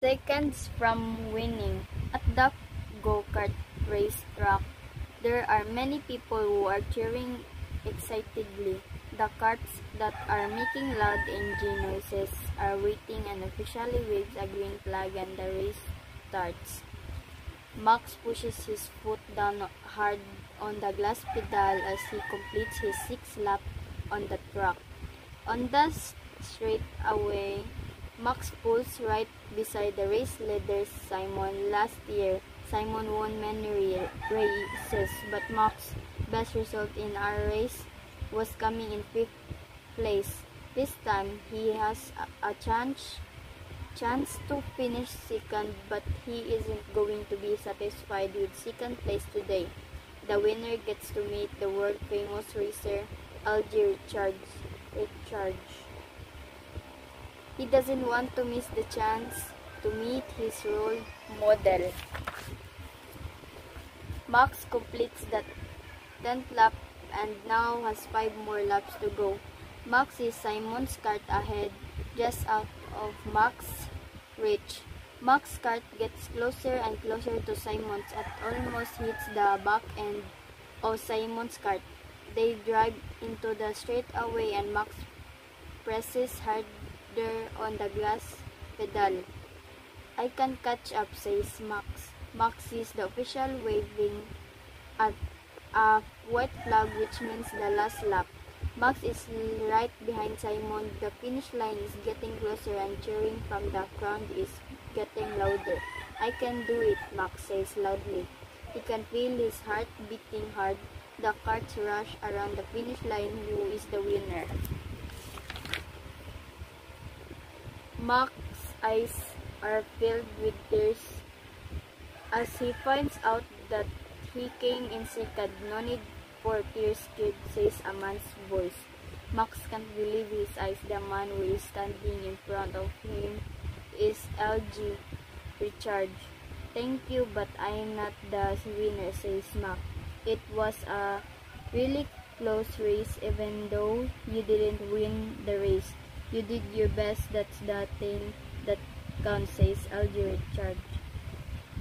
Seconds from winning. At the go-kart race track, there are many people who are cheering excitedly. The karts that are making loud engine noises are waiting and officially waves a green flag and the race starts. Max pushes his foot down hard on the gas pedal as he completes his sixth lap on the track. On the straightaway, Max pulls right beside the race leader Simon. Last year, Simon won many races, but Max's best result in our race was coming in 5th place. This time, he has a chance to finish second, but he isn't going to be satisfied with second place today. The winner gets to meet the world-famous racer Algie Richards. He doesn't want to miss the chance to meet his role model. Max completes the 10th lap and now has 5 more laps to go. Max is Simon's kart ahead, just out of Max's reach. Max's kart gets closer and closer to Simon's and almost hits the back end of Simon's kart. They drive into the straightaway and Max presses harder on the gas pedal. I can catch up, says Max. Max is the official waving at a white flag, which means the last lap. Max is right behind Simon. The finish line is getting closer and cheering from the crowd is getting louder. I can do it, Max says loudly. He can feel his heart beating hard. The karts rush around the finish line. Who is the winner? Max's eyes are filled with tears as he finds out that he came in second. No need for tears, kid, says a man's voice. Max can't believe his eyes. The man who is standing in front of him is Algie Richards. Thank you, but I am not the winner, says Max. It was a really close race, even though you didn't win the race. You did your best, that's the thing that counts, says Algie Richards.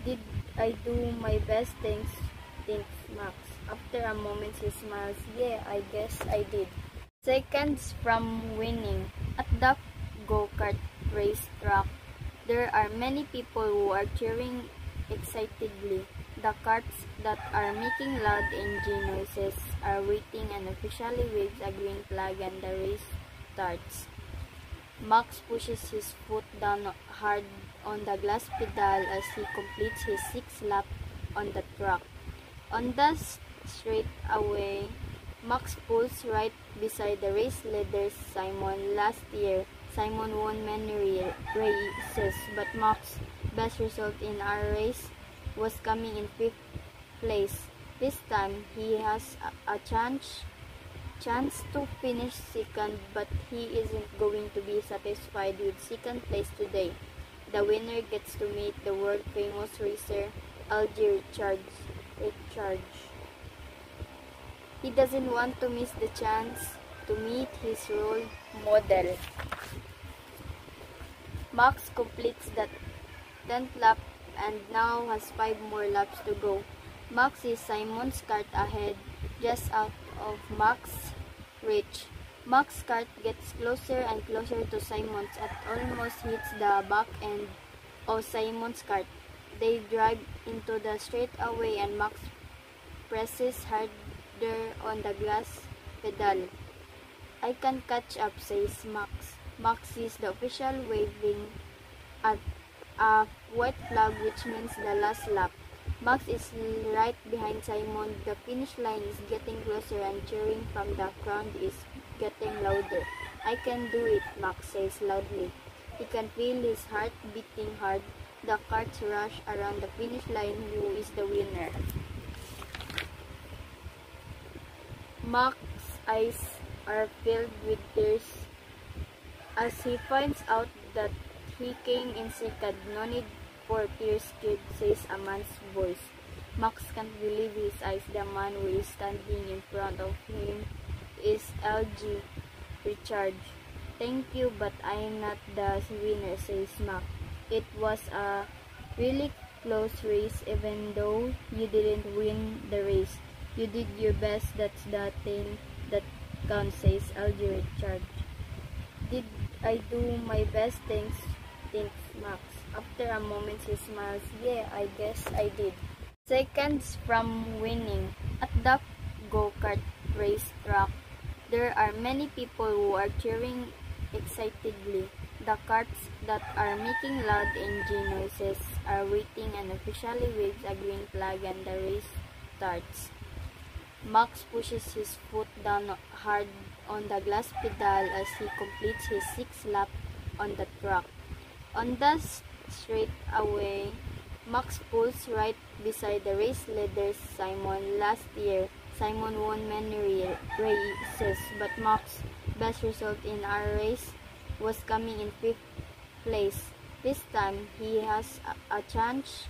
Did I do my best? Thinks Max. After a moment, he smiles. Yeah, I guess I did. Seconds from winning. At the go-kart race track, there are many people who are cheering excitedly. The karts that are making loud engine noises are waiting and officially waves a green flag and the race starts. Max pushes his foot down hard on the gas pedal as he completes his sixth lap on the track. On the straightaway, Max pulls right beside the race leader Simon. Last year, Simon won many races, but Max's best result in our race was coming in 5th place. This time, he has a chance to finish second, but he isn't going to be satisfied with second place today. The winner gets to meet the world-famous racer Algie Richards. He doesn't want to miss the chance to meet his role model. Max completes the 10th lap and now has 5 more laps to go. Max is Simon's kart ahead, just out of Max's reach. Max's kart gets closer and closer to Simon's and almost hits the back end of Simon's kart. They drive into the straightaway and Max presses harder on the gas pedal. I can catch up, says Max. Max is the official waving at a white flag, which means the last lap. Max is right behind Simon. The finish line is getting closer and cheering from the crowd is getting louder. I can do it, Max says loudly. He can feel his heart beating hard. The karts rush around the finish line. Who is the winner? Max's eyes are filled with tears as he finds out that he came in second. No need for tears, kid, says a man's voice. Max can't believe his eyes. The man who is standing in front of him is Algie Richards. Thank you, but I am not the winner, says Max. It was a really close race even though you didn't win the race. You did your best, that's the thing that counts, says Algie Richard. Did I do my best? Thanks, Max. After a moment he smiles. Yeah, I guess I did. Seconds from winning. At the go-kart racetrack, there are many people who are cheering excitedly. The carts that are making loud engine noises are waiting and officially waves a green flag and the race starts. Max pushes his foot down hard on the gas pedal as he completes his 6th lap on the track. On the straightaway, Max pulls right beside the race leader Simon. Last year, Simon won many races, but Max's best result in our race was coming in 5th place. This time, he has a chance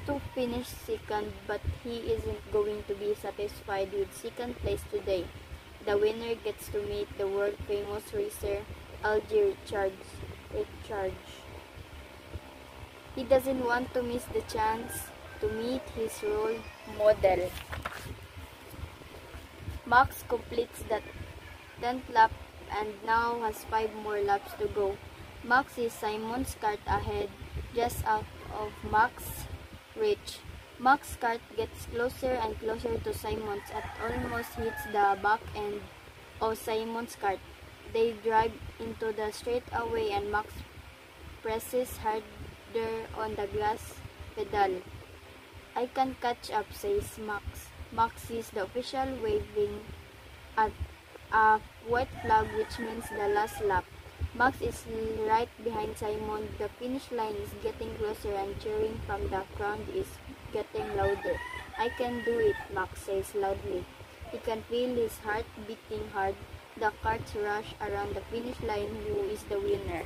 to finish second, but he isn't going to be satisfied with second place today. The winner gets to meet the world-famous racer Algie Richard. He doesn't want to miss the chance to meet his role model. Max completes the 10th lap and now has 5 more laps to go. Max is Simon's kart ahead, just out of Max's reach. Max's kart gets closer and closer to Simon's and almost hits the back end of Simon's kart. They drive into the straightaway and Max presses harder on the gas pedal. I can catch up, says Max. Max is the official waving at a white flag, which means the last lap. Max is right behind Simon. The finish line is getting closer and cheering from the crowd is getting louder. I can do it, Max says loudly. He can feel his heart beating hard. The carts rush around the finish line. Who is the winner?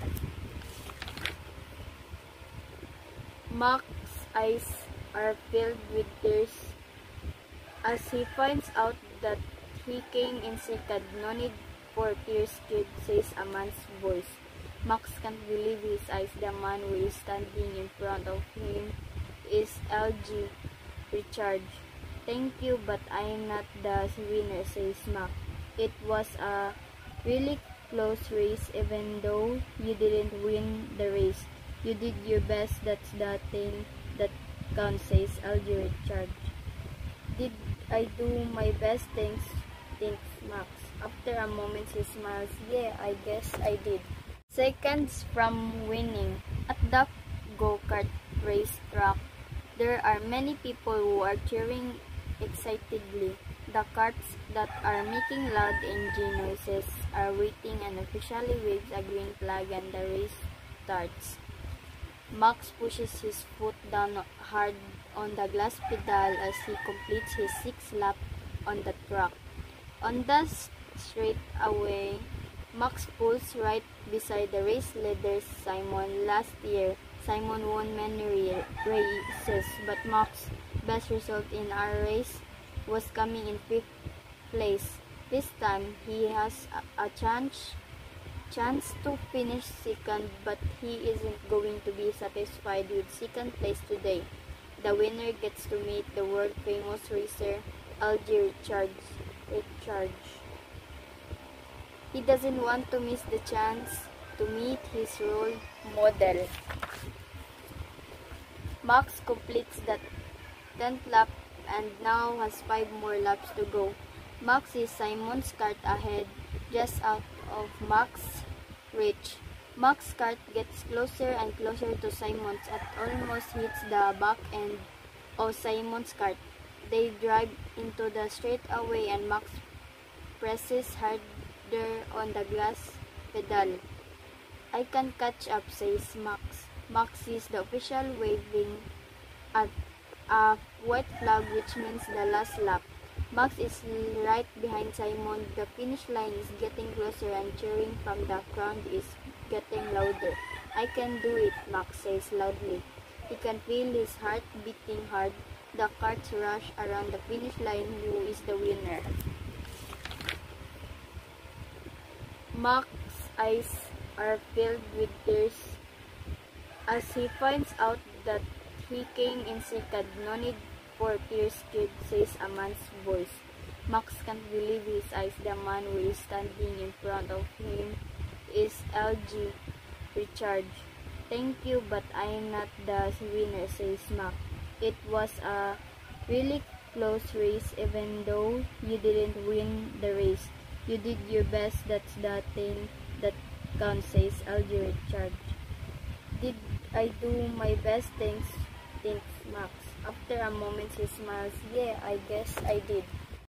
Max's eyes are filled with tears as he finds out that he came in second. No need for tears, kid, says a man's voice. Max can't believe his eyes. The man who is standing in front of him is Algie Richard. Thank you, but I am not the winner, says Max. It was a really close race even though you didn't win the race. You did your best, that's the thing that counts, says Algie Richard. Did I do my best? Thanks, Max. After a moment he smiles. Yeah, I guess I did. Seconds from winning. At the go-kart racetrack, there are many people who are cheering excitedly. The carts that are making loud engine noises are waiting and officially waves a green flag and the race starts. Max pushes his foot down hard on the gas pedal as he completes his 6th lap on the track. On the straightaway, Max pulls right beside the race leader Simon. Last year, Simon won many races, but Max's best result in our race was coming in 5th place. This time, he has a chance to finish second, but he isn't going to be satisfied with second place today. The winner gets to meet the world-famous racer Algie Richard. He doesn't want to miss the chance to meet his role model. Max completes the 10th lap and now has 5 more laps to go. Max is Simon's kart ahead, just out of Max's reach. Max's kart gets closer and closer to Simon's and almost hits the back end of Simon's kart. They drive into the straightaway and Max presses harder on the gas pedal. I can catch up, says Max. Max is the official waving at a white flag, which means the last lap. Max is right behind Simon. The finish line is getting closer and cheering from the crowd is getting louder. I can do it, Max says loudly. He can feel his heart beating hard. The carts rush around the finish line. Who is the winner? Max's eyes are filled with tears As he finds out that he came in second, no need for tears, kid, says a man's voice. Max can't believe his eyes. The man who is standing in front of him is LG Richard. Thank you, but I'm not the winner, says Max. It was a really close race, even though you didn't win the race. You did your best, that's the thing that counts, says LG Richard. Did I do my best? Thinks Max. After a moment, he smiles. Yeah, I guess I did.